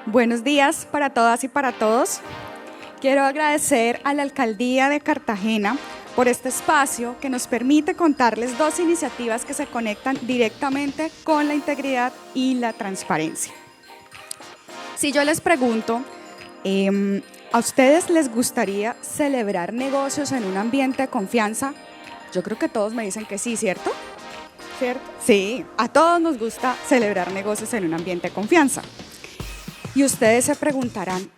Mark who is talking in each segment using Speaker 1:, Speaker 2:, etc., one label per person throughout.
Speaker 1: Buenos días para todas y para todos. Quiero agradecer a la Alcaldía de Cartagena por este espacio que nos permite contarles dos iniciativas que se conectan directamente con la integridad y la transparencia. Si yo les pregunto, ¿a ustedes les gustaría celebrar negocios en un ambiente de confianza? Yo creo que todos me dicen que sí, ¿cierto? ¿Cierto? Sí, a todos nos gusta celebrar negocios en un ambiente de confianza. Y ustedes se preguntarán,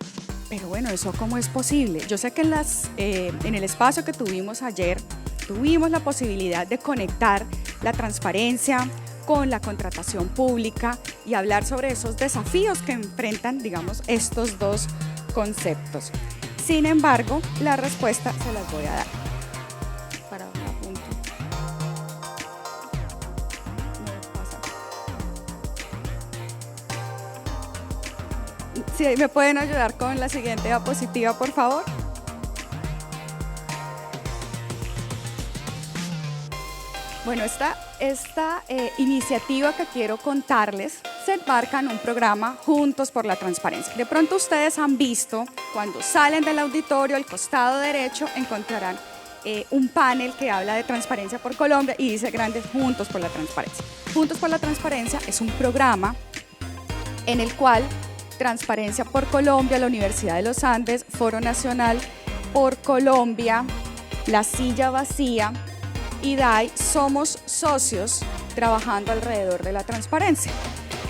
Speaker 1: pero bueno, ¿eso cómo es posible? Yo sé que en el espacio que tuvimos ayer, tuvimos la posibilidad de conectar la transparencia con la contratación pública y hablar sobre esos desafíos que enfrentan, digamos, estos dos conceptos. Sin embargo, la respuesta se las voy a dar. Para un apunte. Sí, ¿me pueden ayudar con la siguiente diapositiva, por favor? Bueno, esta iniciativa que quiero contarles se enmarca en un programa Juntos por la Transparencia. De pronto ustedes han visto, cuando salen del auditorio, al costado derecho, encontrarán un panel que habla de Transparencia por Colombia y dice grandes Juntos por la Transparencia. Juntos por la Transparencia es un programa en el cual Transparencia por Colombia, la Universidad de los Andes, Foro Nacional por Colombia, La Silla Vacía y DAI somos socios trabajando alrededor de la transparencia.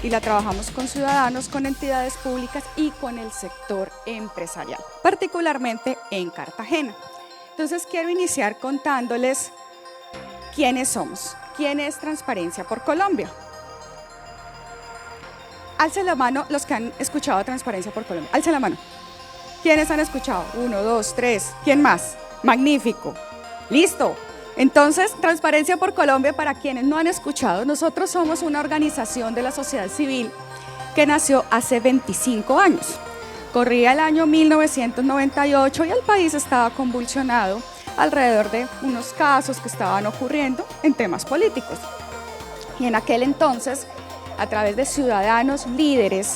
Speaker 1: Y la trabajamos con ciudadanos, con entidades públicas y con el sector empresarial, particularmente en Cartagena. Entonces quiero iniciar contándoles quiénes somos, quién es Transparencia por Colombia. Alcen la mano los que han escuchado Transparencia por Colombia. Alcen la mano. ¿Quiénes han escuchado? 1, 2, 3. ¿Quién más? Magnífico. Listo. Entonces, Transparencia por Colombia, para quienes no han escuchado, nosotros somos una organización de la sociedad civil que nació hace 25 años. Corría el año 1998 y el país estaba convulsionado alrededor de unos casos que estaban ocurriendo en temas políticos. Y en aquel entonces, a través de ciudadanos líderes,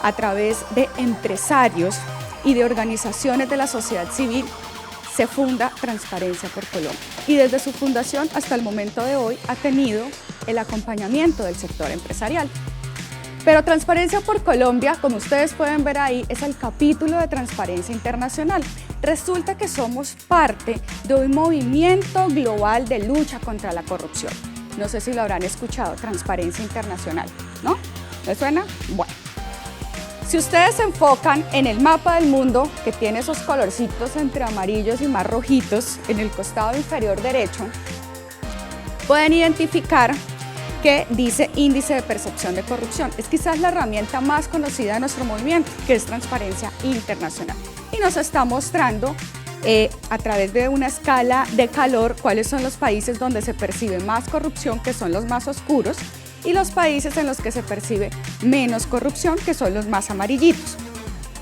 Speaker 1: a través de empresarios y de organizaciones de la sociedad civil, se funda Transparencia por Colombia. Y desde su fundación hasta el momento de hoy ha tenido el acompañamiento del sector empresarial. Pero Transparencia por Colombia, como ustedes pueden ver ahí, es el capítulo de Transparencia Internacional. Resulta que somos parte de un movimiento global de lucha contra la corrupción. No sé si lo habrán escuchado, Transparencia Internacional, ¿no? ¿Les suena? Bueno. Si ustedes se enfocan en el mapa del mundo, que tiene esos colorcitos entre amarillos y más rojitos en el costado inferior derecho, pueden identificar que dice Índice de Percepción de Corrupción. Es quizás la herramienta más conocida de nuestro movimiento, que es Transparencia Internacional. Y nos está mostrando a través de una escala de calor cuáles son los países donde se percibe más corrupción, que son los más oscuros, y los países en los que se percibe menos corrupción, que son los más amarillitos.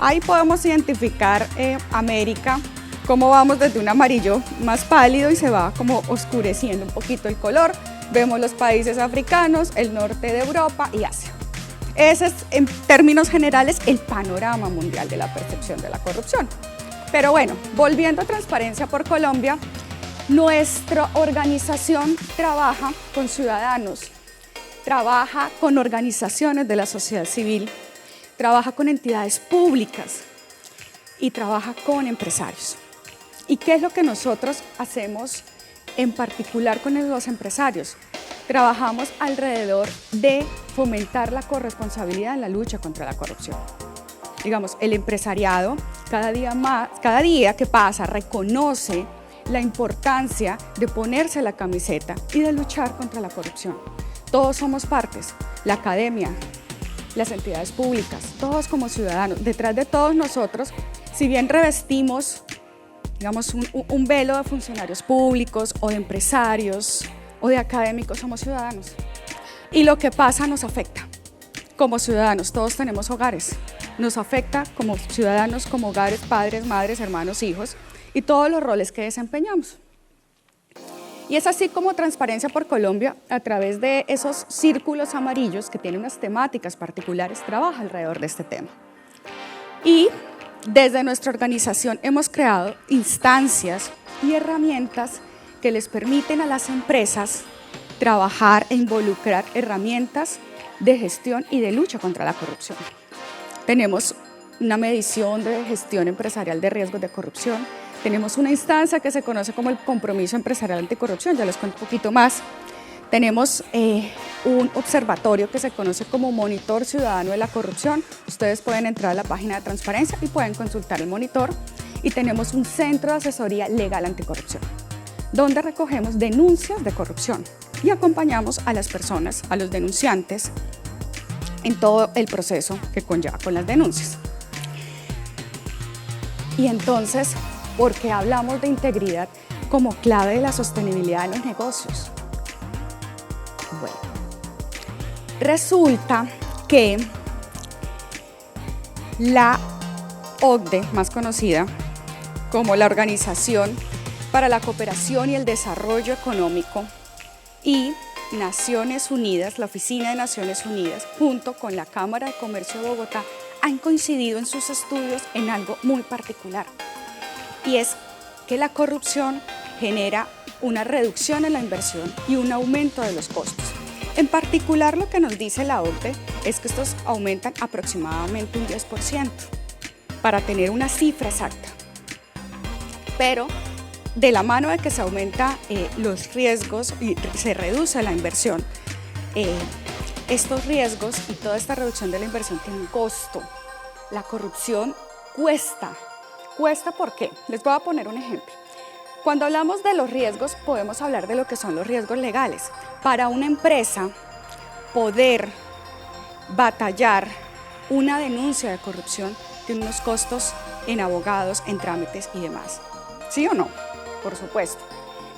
Speaker 1: Ahí podemos identificar América, cómo vamos desde un amarillo más pálido y se va como oscureciendo un poquito el color. Vemos los países africanos, el norte de Europa y Asia. Ese es, en términos generales, el panorama mundial de la percepción de la corrupción. Pero bueno, volviendo a Transparencia por Colombia, nuestra organización trabaja con ciudadanos, trabaja con organizaciones de la sociedad civil, trabaja con entidades públicas y trabaja con empresarios. ¿Y qué es lo que nosotros hacemos en particular con los empresarios? Trabajamos alrededor de fomentar la corresponsabilidad en la lucha contra la corrupción. Digamos, el empresariado cada día que pasa reconoce la importancia de ponerse la camiseta y de luchar contra la corrupción. Todos somos partes, la academia, las entidades públicas, todos como ciudadanos. Detrás de todos nosotros, si bien revestimos, digamos, un velo de funcionarios públicos o de empresarios o de académicos, somos ciudadanos. Y lo que pasa nos afecta. Como ciudadanos, todos tenemos hogares. Nos afecta como ciudadanos, como hogares, padres, madres, hermanos, hijos y todos los roles que desempeñamos. Y es así como Transparencia por Colombia, a través de esos círculos amarillos que tienen unas temáticas particulares, trabaja alrededor de este tema. Y desde nuestra organización hemos creado instancias y herramientas que les permiten a las empresas trabajar e involucrar herramientas de gestión y de lucha contra la corrupción. Tenemos una medición de gestión empresarial de riesgos de corrupción, tenemos una instancia que se conoce como el Compromiso Empresarial Anticorrupción, ya les cuento un poquito más. Tenemos un observatorio que se conoce como Monitor Ciudadano de la Corrupción. Ustedes pueden entrar a la página de transparencia y pueden consultar el monitor. Y tenemos un centro de asesoría legal anticorrupción, donde recogemos denuncias de corrupción y acompañamos a las personas, a los denunciantes, en todo el proceso que conlleva con las denuncias. Y entonces, ¿por qué hablamos de integridad como clave de la sostenibilidad de los negocios? Bueno, resulta que la OCDE, más conocida como la Organización para la Cooperación y el Desarrollo Económico, y Naciones Unidas, la Oficina de Naciones Unidas, junto con la Cámara de Comercio de Bogotá, han coincidido en sus estudios en algo muy particular, y es que la corrupción genera una reducción en la inversión y un aumento de los costos. En particular, lo que nos dice la OCDE es que estos aumentan aproximadamente un 10%, para tener una cifra exacta. Pero de la mano de que se aumentan los riesgos y se reduce la inversión, estos riesgos y toda esta reducción de la inversión tiene un costo. La corrupción cuesta. ¿Cuesta por qué? Les voy a poner un ejemplo. Cuando hablamos de los riesgos, podemos hablar de lo que son los riesgos legales. Para una empresa poder batallar una denuncia de corrupción tiene unos costos en abogados, en trámites y demás. ¿Sí o no? Por supuesto.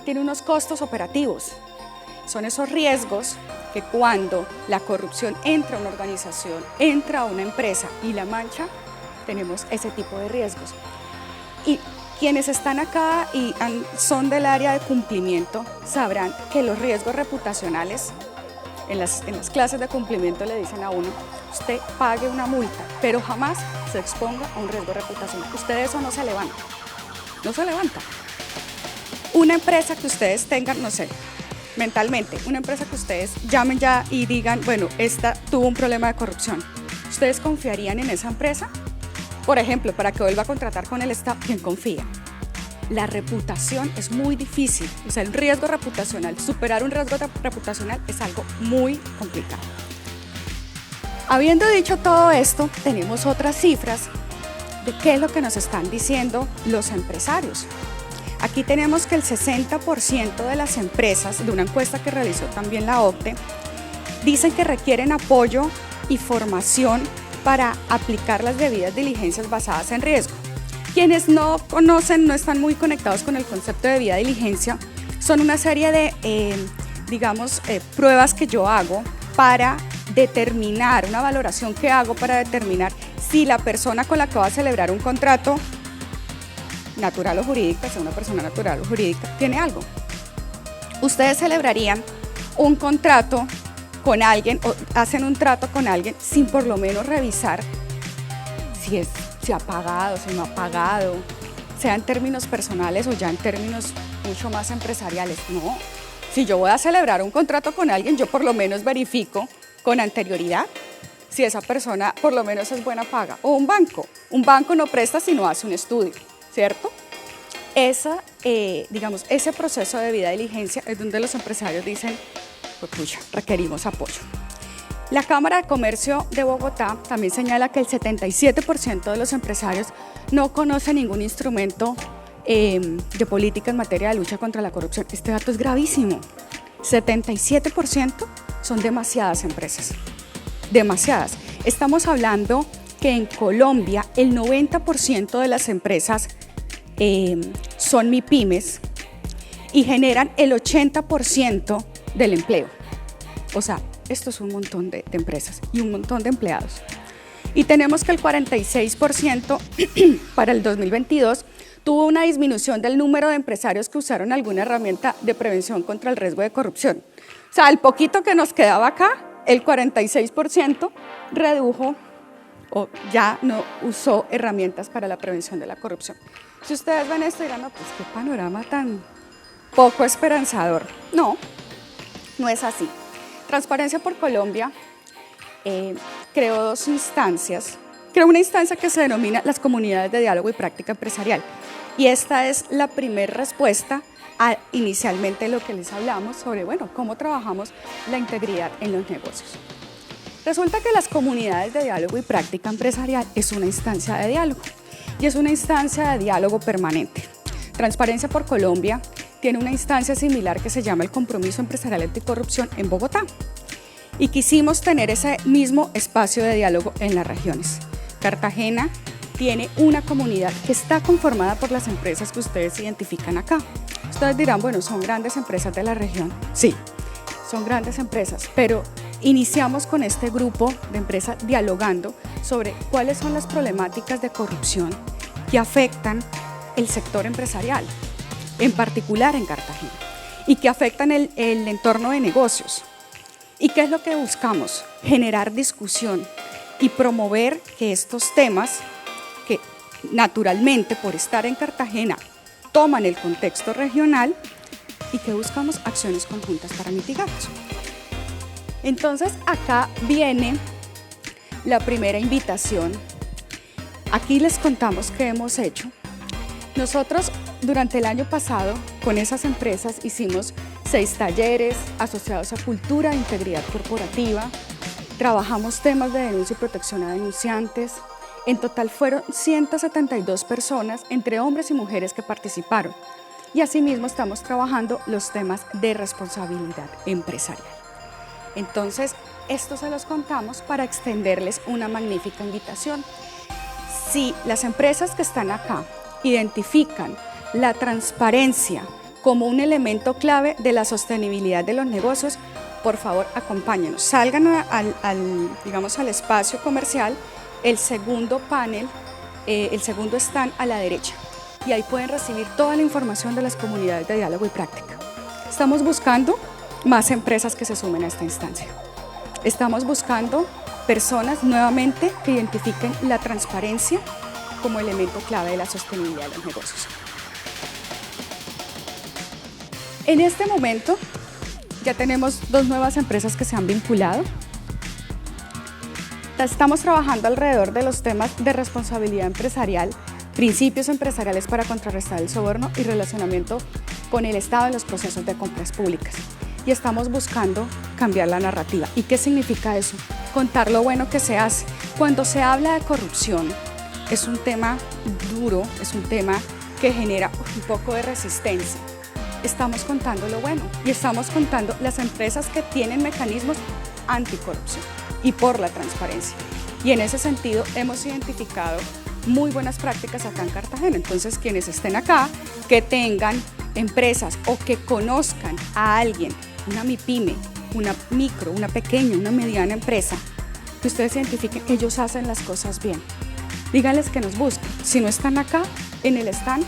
Speaker 1: Tiene unos costos operativos. Son esos riesgos que cuando la corrupción entra a una organización, entra a una empresa y la mancha, tenemos ese tipo de riesgos. Y quienes están acá y son del área de cumplimiento sabrán que los riesgos reputacionales, en las clases de cumplimiento le dicen a uno, usted pague una multa, pero jamás se exponga a un riesgo reputacional. Usted eso no se levanta, no se levanta. Una empresa que ustedes tengan, no sé, mentalmente, una empresa que ustedes llamen ya y digan, bueno, esta tuvo un problema de corrupción, ¿ustedes confiarían en esa empresa? Por ejemplo, para que vuelva a contratar con el Estado, ¿quién confía? La reputación es muy difícil, o sea, el riesgo reputacional, superar un riesgo reputacional es algo muy complicado. Habiendo dicho todo esto, tenemos otras cifras de qué es lo que nos están diciendo los empresarios. Aquí tenemos que el 60% de las empresas, de una encuesta que realizó también la OCDE, dicen que requieren apoyo y formación para aplicar las debidas diligencias basadas en riesgo. Quienes no conocen, no están muy conectados con el concepto de debida diligencia, son una serie de, pruebas que yo hago para determinar, una valoración que hago para determinar si la persona con la que va a celebrar un contrato natural o jurídica, sea una persona natural o jurídica, tiene algo. Ustedes celebrarían un contrato con alguien o hacen un trato con alguien sin por lo menos revisar si ha pagado, si no ha pagado, sea en términos personales o ya en términos mucho más empresariales. No, si yo voy a celebrar un contrato con alguien, yo por lo menos verifico con anterioridad si esa persona por lo menos es buena paga. O un banco no presta si no hace un estudio, ¿cierto? Ese proceso de debida diligencia es donde los empresarios dicen, pues pucha, requerimos apoyo. La Cámara de Comercio de Bogotá también señala que el 77% de los empresarios no conoce ningún instrumento de política en materia de lucha contra la corrupción. Este dato es gravísimo. 77% son demasiadas empresas, demasiadas. Estamos hablando que en Colombia el 90% de las empresas son MIPYMES y generan el 80% del empleo. O sea, esto es un montón de empresas y un montón de empleados. Y tenemos que el 46% para el 2022 tuvo una disminución del número de empresarios que usaron alguna herramienta de prevención contra el riesgo de corrupción. O sea, el poquito que nos quedaba acá, el 46% redujo o ya no usó herramientas para la prevención de la corrupción. Si ustedes ven esto dirán, no, pues qué panorama tan poco esperanzador. No, no es así. Transparencia por Colombia creó una instancia que se denomina las comunidades de diálogo y práctica empresarial. Y esta es la primera respuesta a inicialmente lo que les hablamos sobre, cómo trabajamos la integridad en los negocios. Resulta que las comunidades de diálogo y práctica empresarial es una instancia de diálogo y es una instancia de diálogo permanente. Transparencia por Colombia tiene una instancia similar que se llama el Compromiso Empresarial Anticorrupción en Bogotá y quisimos tener ese mismo espacio de diálogo en las regiones. Cartagena tiene una comunidad que está conformada por las empresas que ustedes identifican acá. Ustedes dirán, son grandes empresas de la región. Sí, son grandes empresas, pero iniciamos con este grupo de empresas dialogando sobre cuáles son las problemáticas de corrupción que afectan el sector empresarial, en particular en Cartagena, y que afectan el entorno de negocios. ¿Y qué es lo que buscamos? Generar discusión y promover que estos temas, que naturalmente por estar en Cartagena toman el contexto regional, y que buscamos acciones conjuntas para mitigarlos. Entonces acá viene la primera invitación. Aquí les contamos qué hemos hecho. Nosotros durante el año pasado con esas empresas hicimos 6 talleres asociados a cultura e integridad corporativa, trabajamos temas de denuncia y protección a denunciantes. En total fueron 172 personas, entre hombres y mujeres, que participaron. Y asimismo estamos trabajando los temas de responsabilidad empresarial. Entonces, esto se los contamos para extenderles una magnífica invitación. Si las empresas que están acá identifican la transparencia como un elemento clave de la sostenibilidad de los negocios, por favor acompáñenos, salgan al espacio comercial, el segundo panel, el segundo stand a la derecha, y ahí pueden recibir toda la información de las comunidades de diálogo y práctica. Estamos buscando más empresas que se sumen a esta instancia. Estamos buscando personas nuevamente que identifiquen la transparencia como elemento clave de la sostenibilidad de los negocios. En este momento ya tenemos 2 nuevas empresas que se han vinculado. Estamos trabajando alrededor de los temas de responsabilidad empresarial, principios empresariales para contrarrestar el soborno y relacionamiento con el Estado en los procesos de compras públicas. Y estamos buscando cambiar la narrativa. ¿Y qué significa eso? Contar lo bueno que se hace. Cuando se habla de corrupción, es un tema duro, es un tema que genera un poco de resistencia. Estamos contando lo bueno y estamos contando las empresas que tienen mecanismos anticorrupción y por la transparencia. Y en ese sentido hemos identificado muy buenas prácticas acá en Cartagena. Entonces, quienes estén acá, que tengan empresas o que conozcan a alguien, una MIPYME, una micro, una pequeña, una mediana empresa, que ustedes identifiquen que ellos hacen las cosas bien. Díganles que nos busquen. Si no están acá, en el stand,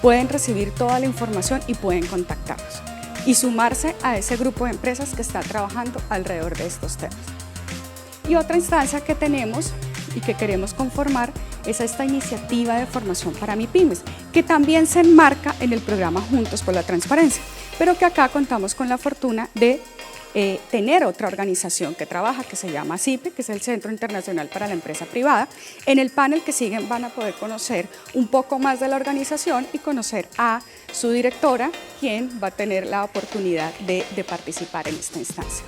Speaker 1: pueden recibir toda la información y pueden contactarnos y sumarse a ese grupo de empresas que está trabajando alrededor de estos temas. Y otra instancia que tenemos y que queremos conformar es esta iniciativa de formación para MIPYMES, que también se enmarca en el programa Juntos por la Transparencia, pero que acá contamos con la fortuna de tener otra organización que trabaja, que se llama CIPE, que es el Centro Internacional para la Empresa Privada. En el panel que siguen van a poder conocer un poco más de la organización y conocer a su directora, quien va a tener la oportunidad de participar en esta instancia.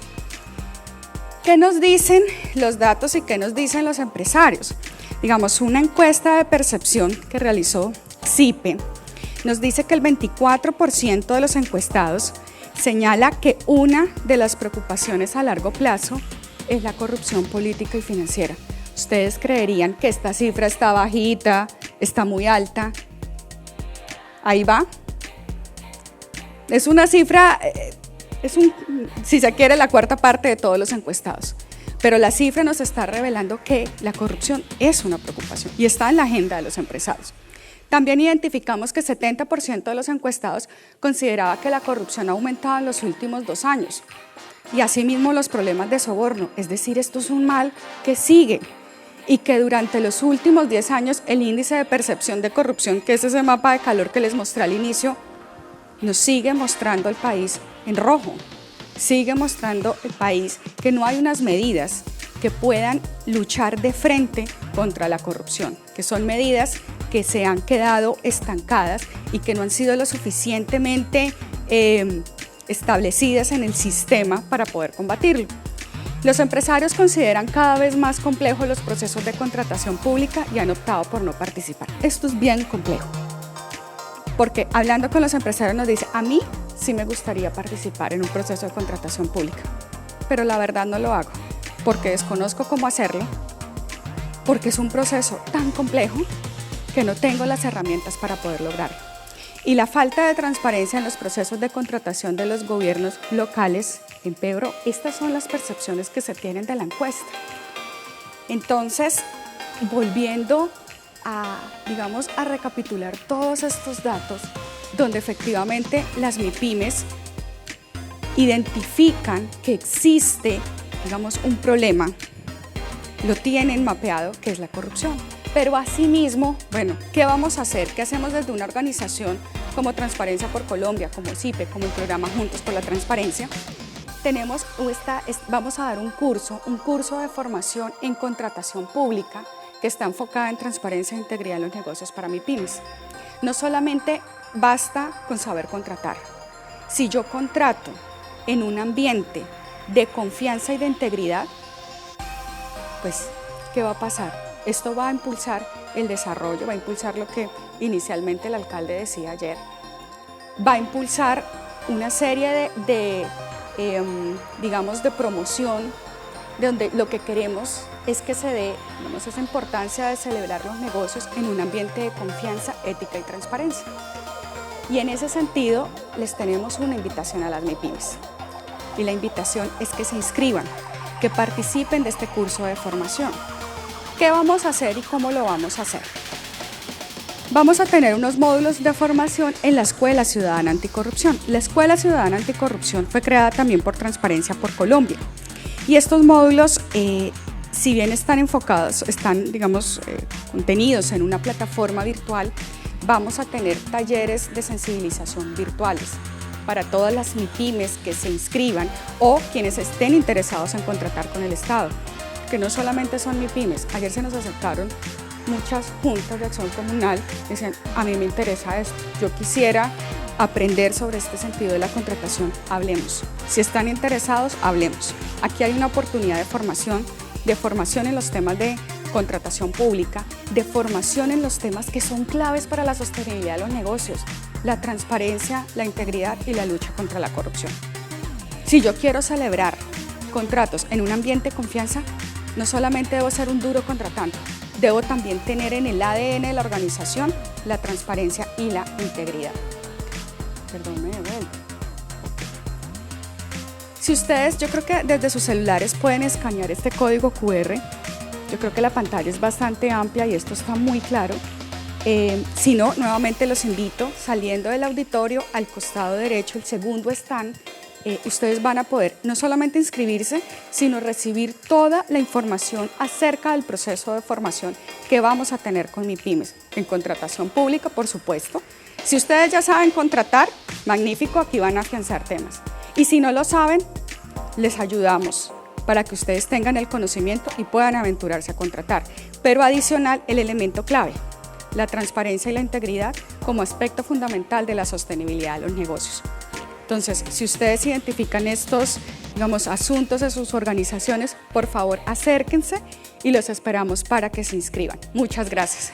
Speaker 1: ¿Qué nos dicen los datos y qué nos dicen los empresarios? Digamos, una encuesta de percepción que realizó CIPE nos dice que el 24% de los encuestados señala que una de las preocupaciones a largo plazo es la corrupción política y financiera. ¿Ustedes creerían que esta cifra está bajita, está muy alta? Ahí va. Es una cifra, si se quiere, la cuarta parte de todos los encuestados. Pero la cifra nos está revelando que la corrupción es una preocupación y está en la agenda de los empresarios. También identificamos que 70% de los encuestados consideraba que la corrupción ha aumentado en los últimos 2 años. Y asimismo los problemas de soborno, es decir, esto es un mal que sigue. y que durante los últimos 10 años el índice de percepción de corrupción, que es ese mapa de calor que les mostré al inicio, nos sigue mostrando el país en rojo, sigue mostrando el país que no hay unas medidas que puedan luchar de frente contra la corrupción, que son medidas que se han quedado estancadas y que no han sido lo suficientemente establecidas en el sistema para poder combatirlo. Los empresarios consideran cada vez más complejos los procesos de contratación pública y han optado por no participar. Esto es bien complejo, porque hablando con los empresarios nos dicen, a mí sí me gustaría participar en un proceso de contratación pública, pero la verdad no lo hago, porque desconozco cómo hacerlo, porque es un proceso tan complejo que no tengo las herramientas para poder lograrlo. Y la falta de transparencia en los procesos de contratación de los gobiernos locales empeoró. Estas son las percepciones que se tienen de la encuesta. Entonces, volviendo a recapitular todos estos datos, donde efectivamente las MIPYMES identifican que existe, un problema, lo tienen mapeado, que es la corrupción. Pero asimismo, ¿qué vamos a hacer? ¿Qué hacemos desde una organización como Transparencia por Colombia, como CIPE, como el programa Juntos por la Transparencia? Vamos a dar un curso de formación en contratación pública que está enfocada en transparencia e integridad en los negocios para MIPYMES. No solamente basta con saber contratar. Si yo contrato en un ambiente de confianza y de integridad, pues, ¿qué va a pasar? Esto va a impulsar el desarrollo, va a impulsar lo que inicialmente el alcalde decía ayer, va a impulsar una serie de promoción, donde lo que queremos es que se dé esa importancia de celebrar los negocios en un ambiente de confianza, ética y transparencia. Y en ese sentido, les tenemos una invitación a las MIPYMES. Y la invitación es que se inscriban, que participen de este curso de formación. ¿Qué vamos a hacer y cómo lo vamos a hacer? Vamos a tener unos módulos de formación en la Escuela Ciudadana Anticorrupción. La Escuela Ciudadana Anticorrupción fue creada también por Transparencia por Colombia. Y estos módulos, si bien están enfocados, contenidos en una plataforma virtual, vamos a tener talleres de sensibilización virtuales para todas las MIPYMES que se inscriban o quienes estén interesados en contratar con el Estado, que no solamente son MIPYMES. Ayer se nos acercaron muchas juntas de acción comunal, decían, a mí me interesa esto, yo quisiera aprender sobre este sentido de la contratación, hablemos. Si están interesados, hablemos. Aquí hay una oportunidad de formación en los temas de contratación pública, de formación en los temas que son claves para la sostenibilidad de los negocios, la transparencia, la integridad y la lucha contra la corrupción. Si yo quiero celebrar contratos en un ambiente de confianza, no solamente debo ser un duro contratante, debo también tener en el ADN de la organización la transparencia y la integridad. Perdón, me devuelvo. Si ustedes, yo creo que desde sus celulares pueden escanear este código QR, yo creo que la pantalla es bastante amplia y esto está muy claro. Si no, nuevamente los invito, saliendo del auditorio, al costado derecho, el segundo stand, ustedes van a poder no solamente inscribirse, sino recibir toda la información acerca del proceso de formación que vamos a tener con MIPYMES, en contratación pública, por supuesto. Si ustedes ya saben contratar, magnífico, aquí van a afianzar temas. Y si no lo saben, les ayudamos para que ustedes tengan el conocimiento y puedan aventurarse a contratar. Pero adicional, el elemento clave, la transparencia y la integridad como aspecto fundamental de la sostenibilidad de los negocios. Entonces, si ustedes identifican estos, asuntos de sus organizaciones, por favor, acérquense y los esperamos para que se inscriban. Muchas gracias.